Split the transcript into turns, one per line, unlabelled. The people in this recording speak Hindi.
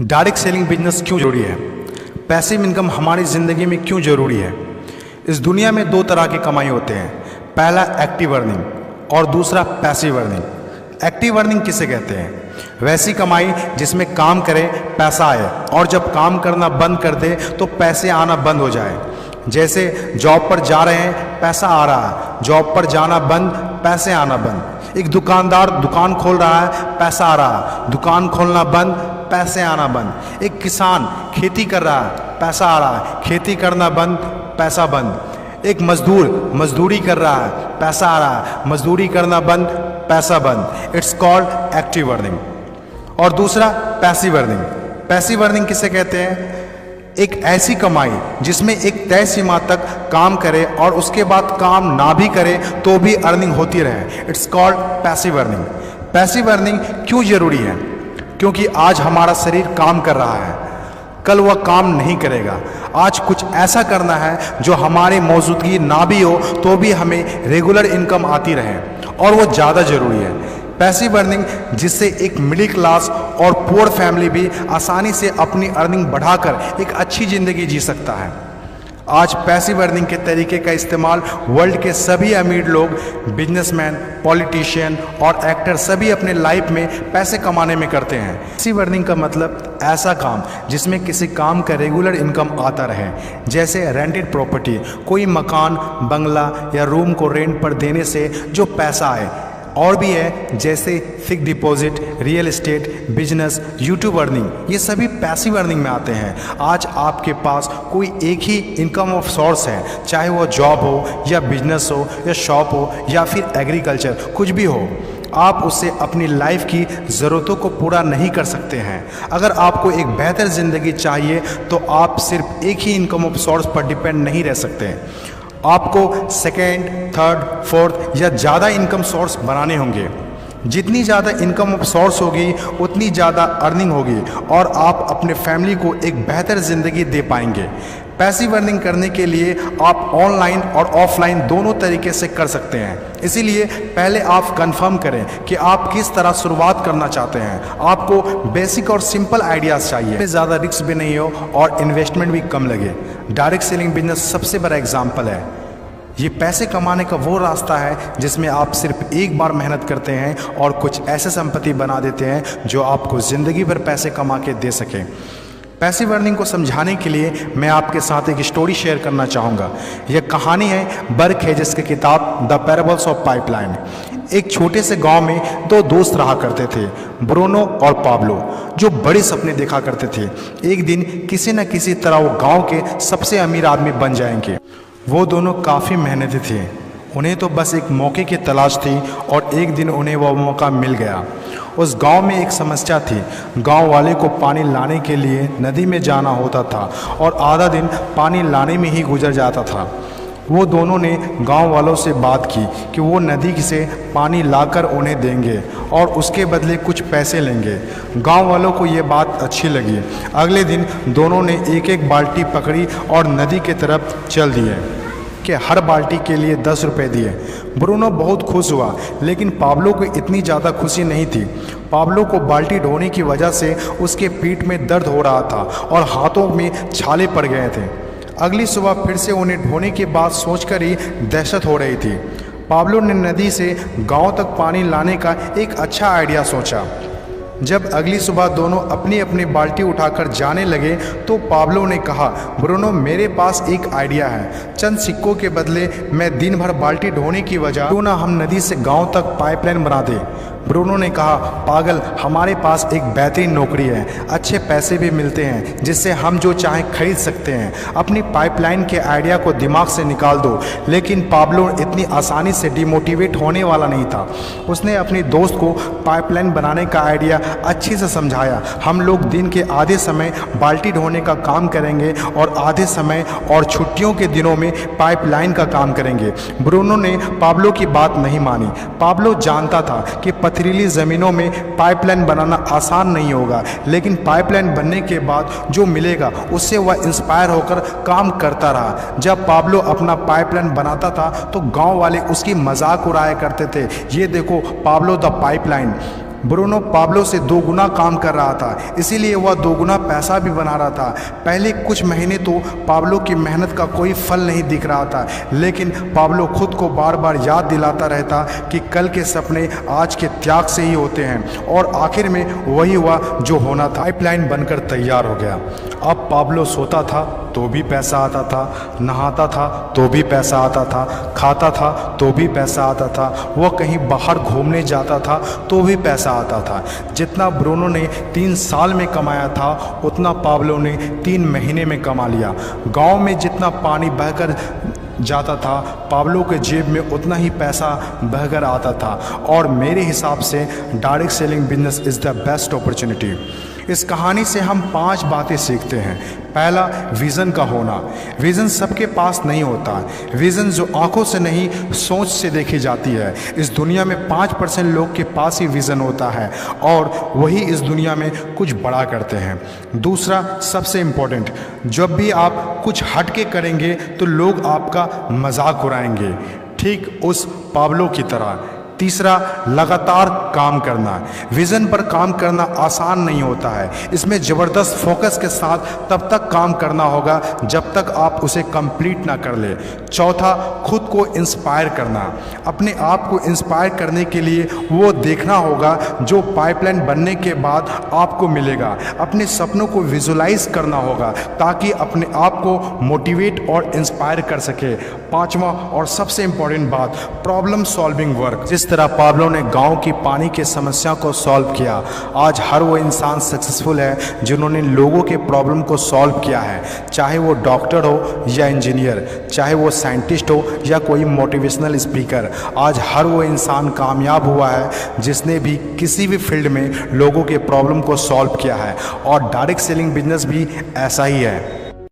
डायरेक्ट सेलिंग बिजनेस क्यों जरूरी है? पैसिव इनकम हमारी ज़िंदगी में क्यों ज़रूरी है? इस दुनिया में दो तरह की कमाई होते हैं, पहला एक्टिव अर्निंग और दूसरा पैसिव अर्निंग। एक्टिव अर्निंग किसे कहते हैं? वैसी कमाई जिसमें काम करें पैसा आए और जब काम करना बंद कर दे तो पैसे आना बंद हो जाए। जैसे जॉब पर जा रहे हैं पैसा आ रहा है, जॉब पर जाना बंद पैसे आना बंद। एक दुकानदार दुकान खोल रहा है पैसा आ रहा है, दुकान खोलना बंद पैसे आना बंद। एक किसान खेती कर रहा है पैसा आ रहा है, खेती करना बंद पैसा बंद। एक मजदूर मजदूरी कर रहा है पैसा आ रहा है, मजदूरी करना बंद पैसा बंद। It's called active earning. और दूसरा पैसिव अर्निंग। पैसिव अर्निंग किसे कहते हैं? एक ऐसी कमाई जिसमें एक तय सीमा तक काम करे और उसके बाद काम ना भी करे तो भी अर्निंग होती रहे। It's called passive earning. Passive earning क्यों जरूरी है? क्योंकि आज हमारा शरीर काम कर रहा है, कल वह काम नहीं करेगा। आज कुछ ऐसा करना है जो हमारे मौजूदगी ना भी हो तो भी हमें रेगुलर इनकम आती रहे, और वो ज़्यादा ज़रूरी है। पैसिव अर्निंग जिससे एक मिडिल क्लास और पुअर फैमिली भी आसानी से अपनी अर्निंग बढ़ाकर एक अच्छी ज़िंदगी जी सकता है। आज पैसिव अर्निंग के तरीके का इस्तेमाल वर्ल्ड के सभी अमीर लोग, बिजनेसमैन, पॉलिटिशियन और एक्टर सभी अपने लाइफ में पैसे कमाने में करते हैं। पैसिव अर्निंग का मतलब ऐसा काम जिसमें किसी काम का रेगुलर इनकम आता रहे, जैसे रेंटेड प्रॉपर्टी, कोई मकान, बंगला या रूम को रेंट पर देने से जो पैसा आए। और भी है जैसे fix deposit, real estate, business, YouTube earning, ये सभी पैसिव अर्निंग में आते हैं। आज आपके पास कोई एक ही इनकम ऑफ सोर्स है, चाहे वो जॉब हो या बिजनेस हो या शॉप हो या फिर एग्रीकल्चर, कुछ भी हो। आप उससे अपनी लाइफ की ज़रूरतों को पूरा नहीं कर सकते हैं। अगर आपको एक बेहतर ज़िंदगी चाहिए तो आप सिर्फ एक ही इनकम ऑफ सोर्स पर डिपेंड नहीं रह सकते। आपको सेकेंड, थर्ड, फोर्थ या ज़्यादा इनकम सोर्स बनाने होंगे। जितनी ज़्यादा इनकम ऑफ सोर्स होगी उतनी ज़्यादा अर्निंग होगी और आप अपने फैमिली को एक बेहतर ज़िंदगी दे पाएंगे। पैसिव अर्निंग करने के लिए आप ऑनलाइन और ऑफलाइन दोनों तरीके से कर सकते हैं। इसीलिए पहले आप कंफर्म करें कि आप किस तरह शुरुआत करना चाहते हैं। आपको बेसिक और सिंपल आइडियाज़ चाहिए, ज़्यादा रिस्क भी नहीं हो और इन्वेस्टमेंट भी कम लगे। डायरेक्ट सेलिंग बिजनेस सबसे बड़ा एग्जाम्पल है। ये पैसे कमाने का वो रास्ता है जिसमें आप सिर्फ एक बार मेहनत करते हैं और कुछ ऐसे संपत्ति बना देते हैं जो आपको ज़िंदगी भर पैसे कमा के दे सकें। पैसिव अर्निंग को समझाने के लिए मैं आपके साथ एक स्टोरी शेयर करना चाहूँगा। यह कहानी है बर्क हेजेस की किताब द पैराबल्स ऑफ पाइपलाइन। एक छोटे से गांव में दो दोस्त रहा करते थे, ब्रूनो और पाब्लो, जो बड़े सपने देखा करते थे। एक दिन किसी न किसी तरह वो गांव के सबसे अमीर आदमी बन जाएंगे। वो दोनों काफ़ी मेहनती थे, उन्हें तो बस एक मौके की तलाश थी और एक दिन उन्हें वह मौका मिल गया। उस गांव में एक समस्या थी। गांव वाले को पानी लाने के लिए नदी में जाना होता था और आधा दिन पानी लाने में ही गुजर जाता था। वो दोनों ने गांव वालों से बात की कि वो नदी से पानी लाकर उन्हें देंगे और उसके बदले कुछ पैसे लेंगे। गांव वालों को ये बात अच्छी लगी। अगले दिन दोनों ने एक एक बाल्टी पकड़ी और नदी की तरफ चल दिए कि हर बाल्टी के लिए 10 रुपये दिए। ब्रूनो बहुत खुश हुआ, लेकिन पाब्लो को इतनी ज़्यादा खुशी नहीं थी। पाब्लो को बाल्टी ढोने की वजह से उसके पीठ में दर्द हो रहा था और हाथों में छाले पड़ गए थे। अगली सुबह फिर से उन्हें ढोने की बात सोचकर ही दहशत हो रही थी। पाब्लो ने नदी से गांव तक पानी लाने का एक अच्छा आइडिया सोचा। जब अगली सुबह दोनों अपनी अपनी बाल्टी उठाकर जाने लगे तो पाब्लो ने कहा, ब्रूनो मेरे पास एक आइडिया है। चंद सिक्कों के बदले मैं दिन भर बाल्टी ढोने की वजह क्यों ना हम नदी से गांव तक पाइपलाइन बना दें। ब्रूनो ने कहा, पागल, हमारे पास एक बेहतरीन नौकरी है, अच्छे पैसे भी मिलते हैं जिससे हम जो चाहें खरीद सकते हैं। अपनी पाइपलाइन के आइडिया को दिमाग से निकाल दो। लेकिन पाब्लो इतनी आसानी से डिमोटिवेट होने वाला नहीं था। उसने अपने दोस्त को पाइपलाइन बनाने का आइडिया अच्छे से समझाया। हम लोग दिन के आधे समय बाल्टी ढोने का काम करेंगे और आधे समय और छुट्टियों के दिनों में पाइपलाइन का काम करेंगे। ब्रूनो ने पाब्लो की बात नहीं मानी। पाब्लो जानता था कि पथरीली ज़मीनों में पाइपलाइन बनाना आसान नहीं होगा, लेकिन पाइपलाइन बनने के बाद जो मिलेगा उससे वह इंस्पायर होकर काम करता रहा। जब पाब्लो अपना पाइपलाइन बनाता था तो गांव वाले उसकी मजाक उड़ाया करते थे, ये देखो Pablo the pipeline. Bruno Pablo से 2 गुना काम कर रहा था, इसीलिए वह 2 गुना पैसा भी बना रहा था। पहले कुछ महीने तो पाब्लो की मेहनत का कोई फल नहीं दिख रहा था, लेकिन पाब्लो खुद को बार बार याद दिलाता रहता कि कल के सपने आज के त्याग से ही होते हैं, और आखिर में वही हुआ जो होना था। पाइपलाइन बनकर तैयार हो गया। अब पाब्लो सोता था तो भी पैसा आता था, नहाता था तो भी पैसा आता था, खाता था तो भी पैसा आता था, वह कहीं बाहर घूमने जाता था तो भी पैसा आता था। जितना ब्रूनो ने 3 साल में कमाया था उतना पाब्लो ने 3 महीने में कमा लिया। गांव में जितना पानी बहकर जाता था, पाब्लो के जेब में उतना ही पैसा बहकर आता था। और मेरे हिसाब से direct selling business is the best opportunity. इस कहानी से हम 5 बातें सीखते हैं। पहला, विज़न का होना। विज़न सबके पास नहीं होता। विज़न जो आंखों से नहीं सोच से देखी जाती है। इस दुनिया में 5% लोग के पास ही विज़न होता है और वही इस दुनिया में कुछ बड़ा करते हैं। दूसरा, सबसे इम्पोर्टेंट, जब भी आप कुछ हट के करेंगे तो लोग आपका मजाक उड़ाएंगे, ठीक उस पाब्लो की तरह। तीसरा, लगातार काम करना। विज़न पर काम करना आसान नहीं होता है। इसमें ज़बरदस्त फोकस के साथ तब तक काम करना होगा जब तक आप उसे कंप्लीट ना कर ले। चौथा, खुद को इंस्पायर करना। अपने आप को इंस्पायर करने के लिए वो देखना होगा जो पाइपलाइन बनने के बाद आपको मिलेगा। अपने सपनों को विजुलाइज करना होगा ताकि अपने आप को मोटिवेट और इंस्पायर कर सके। पांचवा और सबसे इम्पोर्टेंट बात, प्रॉब्लम सॉल्विंग वर्क। जिस तरह पाब्लो ने गांव की पानी की समस्या को सॉल्व किया, आज हर वो इंसान सक्सेसफुल है जिन्होंने लोगों के प्रॉब्लम को सॉल्व किया है। चाहे वो डॉक्टर हो या इंजीनियर, चाहे वो साइंटिस्ट हो या कोई मोटिवेशनल स्पीकर, आज हर वो इंसान कामयाब हुआ है जिसने भी किसी भी फील्ड में लोगों के प्रॉब्लम को सॉल्व किया है। और डायरेक्ट सेलिंग बिजनेस भी ऐसा ही है।